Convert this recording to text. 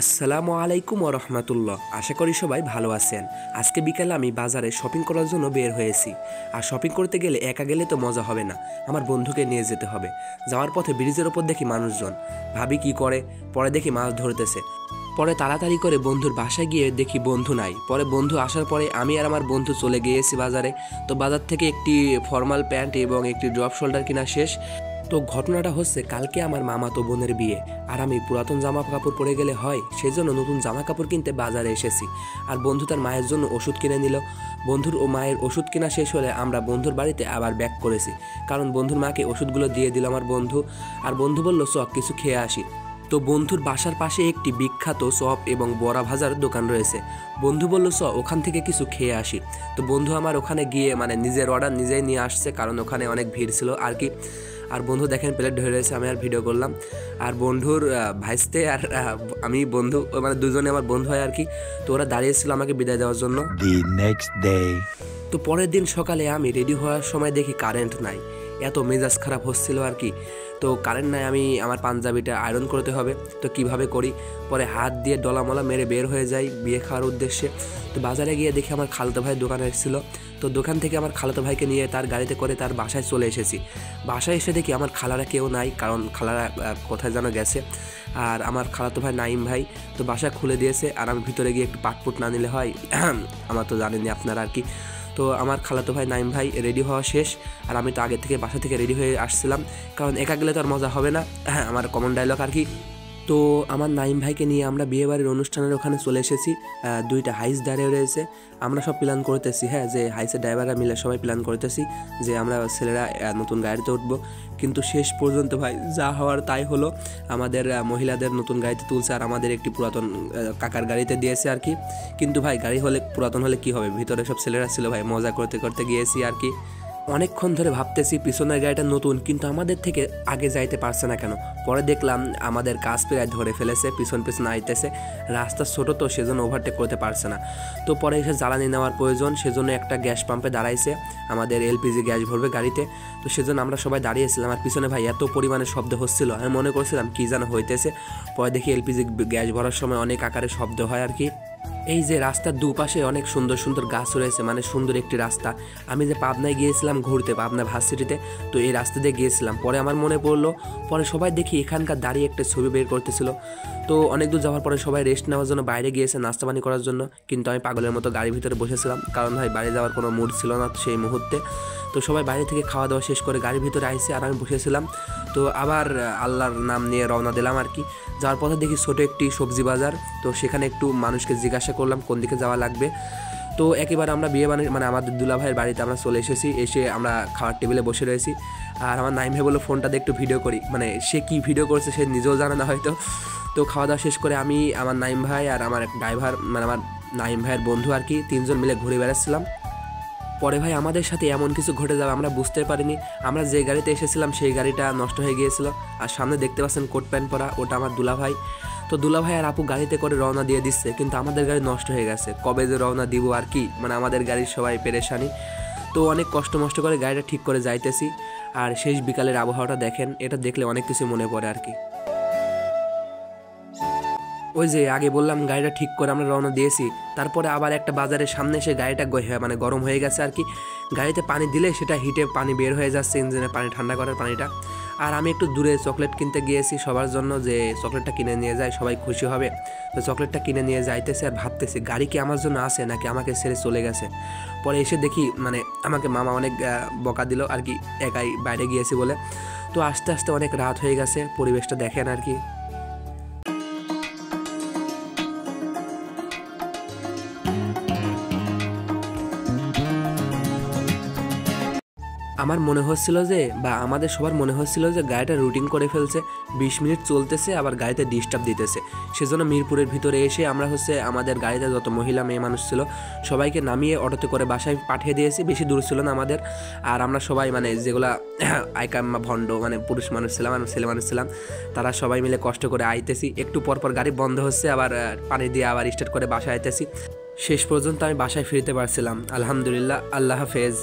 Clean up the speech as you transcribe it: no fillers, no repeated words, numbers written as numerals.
আসসালামু আলাইকুম ওয়া রাহমাতুল্লাহ। আশা করি সবাই ভালো আছেন। আজকে বিকালে আমি বাজারে শপিং করার জন্য বের হয়েছি। আর শপিং করতে গেলে একা গেলে তো মজা হবে না, আমার বন্ধুকে নিয়ে যেতে হবে। যাওয়ার পথে ব্রিজের ওপর দেখি মানুষজন, ভাবি কি করে, পরে দেখি মাছ ধরতেছে। পরে তাড়াতাড়ি করে বন্ধুর বাসায় গিয়ে দেখি বন্ধু নাই। পরে বন্ধু আসার পরে আমি আর আমার বন্ধু চলে গিয়েছি বাজারে। তো বাজার থেকে একটি ফর্মাল প্যান্ট এবং একটি ড্রপ শোল্ডার কিনা শেষ। তো ঘটনাটা হচ্ছে, কালকে আমার মামাতো বোনের বিয়ে, আর আমি পুরাতন জামা কাপড় পরে গেলে হয়, সেই জন্য নতুন জামা কাপড় কিনতে বাজারে এসেছি। আর বন্ধু তার মায়ের জন্য ওষুধ কিনে নিল। বন্ধুর ও মায়ের ওষুধ কেনা শেষ হলে আমরা বন্ধুর বাড়িতে আবার ব্যাক করেছি, কারণ বন্ধুর মাকে ওষুধগুলো দিয়ে দিল আমার বন্ধু। আর বন্ধু বলল চক কিছু খেয়ে আসি। তো বন্ধুর বাসার পাশে একটি বিখ্যাত চপ এবং বড়া ভাজার দোকান রয়েছে। বন্ধু বলল ওখান থেকে কিছু খেয়ে আসি। তো বন্ধু আমার ওখানে গিয়ে নিজের অর্ডার নিজেই নিয়ে আসছে, কারণ ওখানে অনেক ভিড় ছিল আর কি। আর বন্ধু দেখেন প্লেট ধরে রয়েছে, আমি আর ভিডিও করলাম। আর বন্ধুর ভাইস্তে আর আমি বন্ধু দুজনে আমার বন্ধু হয় আর কি। তো ওরা দাঁড়িয়েছিল আমাকে বিদায় দেওয়ার জন্য। তো পরের দিন সকালে আমি রেডি হওয়ার সময় দেখি কারেন্ট নাই। এত মেজাজ খারাপ হচ্ছিল আর কি। তো কারেন্ট নাই, আমি আমার পাঞ্জাবিটা আয়রন করতে হবে। তো কিভাবে করি, পরে হাত দিয়ে ডলামলা মেরে বের হয়ে যাই বিয়ে খাওয়ার উদ্দেশ্যে। তো বাজারে গিয়ে দেখি আমার খালাতো ভাই দোকানে এসেছিলো। তো দোকান থেকে আমার খালাতো ভাইকে নিয়ে তার গাড়িতে করে তার বাসায় চলে এসেছি। বাসায় এসে দেখি আমার খালারা কেউ নাই, কারণ খালারা কোথায় যেন গেছে। আর আমার খালাতো ভাই নাইম ভাই তো বাসা খুলে দিয়েছে। আর আমি ভিতরে গিয়ে একটু পাটপুট না নিলে হয়, আমার তো জানেনই আপনারা আর কি। তো আমার খালাতো ভাই নাইম ভাই রেডি হওয়া শেষ। আর আমি তো আগে থেকে বাসা থেকে রেডি হয়ে আসছিলাম, কারণ একা গেলে তো আর মজা হবে না, আমার কমন ডায়লগ আর কি। তো আমার নাইম ভাইকে নিয়ে আমরা বিয়েবাড়ির অনুষ্ঠানের ওখানে চলে এসেছি। দুইটা হাইস দাঁড়িয়ে রয়েছে। আমরা সব প্ল্যান করতেছি, যে হাইসের ড্রাইভাররা মিলে সবাই প্ল্যান করতেছি যে আমরা ছেলেরা নতুন গাড়িতে উঠবো। কিন্তু শেষ পর্যন্ত ভাই যা হওয়ার তাই হলো। আমাদের মহিলাদের নতুন গাড়িতে তুলছে, আর আমাদের একটি পুরাতন কাকার গাড়িতে দিয়েছে আর কি। কিন্তু ভাই গাড়ি হলে পুরাতন হলে কি হবে, ভিতরে সব ছেলেরা ছিল ভাই, মজা করতে করতে গিয়েছি আর কি। অনেকক্ষণ ধরে ভাবতেছি পিছনের গাড়িটা নতুন, কিন্তু আমাদের থেকে আগে যাইতে পারছে না কেন। পরে দেখলাম আমাদের কাজ প্রায় ধরে ফেলেছে, পিছন আইতেছে। রাস্তা ছোটো তো সেজন্য ওভারটেক করতে পারছে না। তো পরে এসে জ্বালানি নেওয়ার প্রয়োজন, সেজন্য একটা গ্যাস পাম্পে দাঁড়াইছে, আমাদের এলপিজি গ্যাস ভরবে গাড়িতে। তো সেজন্য আমরা সবাই দাঁড়িয়েছিলাম। আর পিছনে ভাই এত পরিমাণে শব্দ হচ্ছিল, আমি মনে করছিলাম কী যেন হইতেছে। পরে দেখি এলপিজি গ্যাস ভরার সময় অনেক আকারে শব্দ হয় আর কি। এই যে রাস্তার দুপাশে অনেক সুন্দর সুন্দর গাছ রয়েছে, সুন্দর একটি রাস্তা। আমি যে পাবনায় গিয়েছিলাম ঘুরতে, পাবনা ভার্সিটিতে, তো এই রাস্তা দিয়ে গিয়েছিলাম। পরে আমার মনে পড়লো, পরে সবাই দেখি এখানকার দাঁড়িয়ে একটা ছবি বের করতেছিল। তো অনেক দূর যাওয়ার পরে সবাই রেস্ট নেওয়ার জন্য বাইরে গিয়েছে নাস্তা পানি করার জন্য, কিন্তু আমি পাগলের মতো গাড়ির ভিতরে বসেছিলাম, কারণ ভাই বাইরে যাওয়ার কোনো মুড ছিল না সেই মুহূর্তে। তো সবাই বাইরে থেকে খাওয়া দাওয়া শেষ করে গাড়ির ভিতরে আইসে, আর আমি বসেছিলাম। তো আবার আল্লাহর নাম নিয়ে রওনা দিলাম আর কি। যাওয়ার পথে দেখি ছোটো একটি সবজি বাজার। তো সেখানে একটু মানুষকে জিজ্ঞাসা করলাম কোন দিকে যাওয়া লাগবে। তো একেবারে আমরা বিয়ে আমাদের দুলা ভাইয়ের বাড়িতে আমরা চলে এসেছি। এসে আমরা খাওয়ার টেবিলে বসে রয়েছি। আর আমার নাইম ভাই বললো ফোনটা দিয়ে একটু ভিডিও করি, সে কি ভিডিও করছে সে নিজেও জানে না হয়তো। তো খাওয়া দাওয়া শেষ করে আমি, আমার নাইম ভাই আর আমার ড্রাইভার, আমার নাইম ভাইয়ের বন্ধু আর কি, তিনজন মিলে ঘুরে বেড়াচ্ছিলাম। পরে ভাই আমাদের সাথে এমন কিছু ঘটে যাবে আমরা বুঝতে পারিনি। আমরা যে গাড়িতে এসেছিলাম সেই গাড়িটা নষ্ট হয়ে গিয়েছিল। আর সামনে দেখতে পাচ্ছেন কোট প্যান্ট পরা, ওটা আমার দুলাভাই। তো দুলাভাই আর আপু গাড়িতে করে রওনা দিয়ে দিচ্ছে, কিন্তু আমাদের গাড়ি নষ্ট হয়ে গেছে। কবে যে রওনা দিব আর কি, আমাদের গাড়ির সবাই পেরেশানি। তো অনেক কষ্ট মষ্ট করে গাড়িটা ঠিক করে যাইতেছি। আর শেষ বিকালের আবহাওয়াটা দেখেন, এটা দেখলে অনেক কিছু মনে পড়ে আর কি। ওই যে আগে বললাম গাড়িটা ঠিক করে আমরা রওনা দিয়েছি, তারপরে আবার একটা বাজারের সামনে এসে গাড়িটা গরম হয়ে গেছে আর কি। গাড়িতে পানি দিলে সেটা হিটে পানি বের হয়ে যাচ্ছে, ইঞ্জিনের পানি ঠান্ডা করার পানিটা। আর আমি একটু দূরে চকলেট কিনতে গিয়েছি সবার জন্য, যে চকলেটটা কিনে নিয়ে যায় সবাই খুশি হবে। তো চকলেটটা কিনে নিয়ে যাইতেছে, আর ভাবতেছি গাড়ি কি আমার জন্য আসে নাকি আমাকে ছেড়ে চলে গেছে। পরে এসে দেখি আমাকে মামা অনেক বকা দিল আর কি, একাই বাইরে গিয়েছি বলে। তো আস্তে আস্তে অনেক রাত হয়ে গেছে, পরিবেশটা দেখেন আর কি। আমার মনে হচ্ছিল যে, আমাদের সবার মনে হচ্ছিল যে গাড়িটা রুটিং করে ফেলছে, 20 মিনিট চলতেছে আবার গাড়িতে ডিস্টার্ব দিতেছে। সেজন্য মিরপুরের ভিতরে এসে আমরা আমাদের গাড়িতে যত মহিলা মেয়ে মানুষ ছিল সবাইকে নামিয়ে অটোতে করে বাসায় পাঠিয়ে দিয়েছি। বেশি দূর ছিল না আমাদের। আর আমরা সবাই যেগুলা আইকাম্মা ভণ্ড পুরুষ মানুষ ছিলাম, ছেলে মানুষ ছিলাম, তারা সবাই মিলে কষ্ট করে আইতেছি। একটু পরপর গাড়ি বন্ধ হচ্ছে, আবার পানি দিয়ে আবার স্টার্ট করে বাসায় আইতেছি। শেষ পর্যন্ত আমি বাসায় ফিরতে পারছিলাম, আলহামদুলিল্লাহ। আল্লাহ হাফেজ।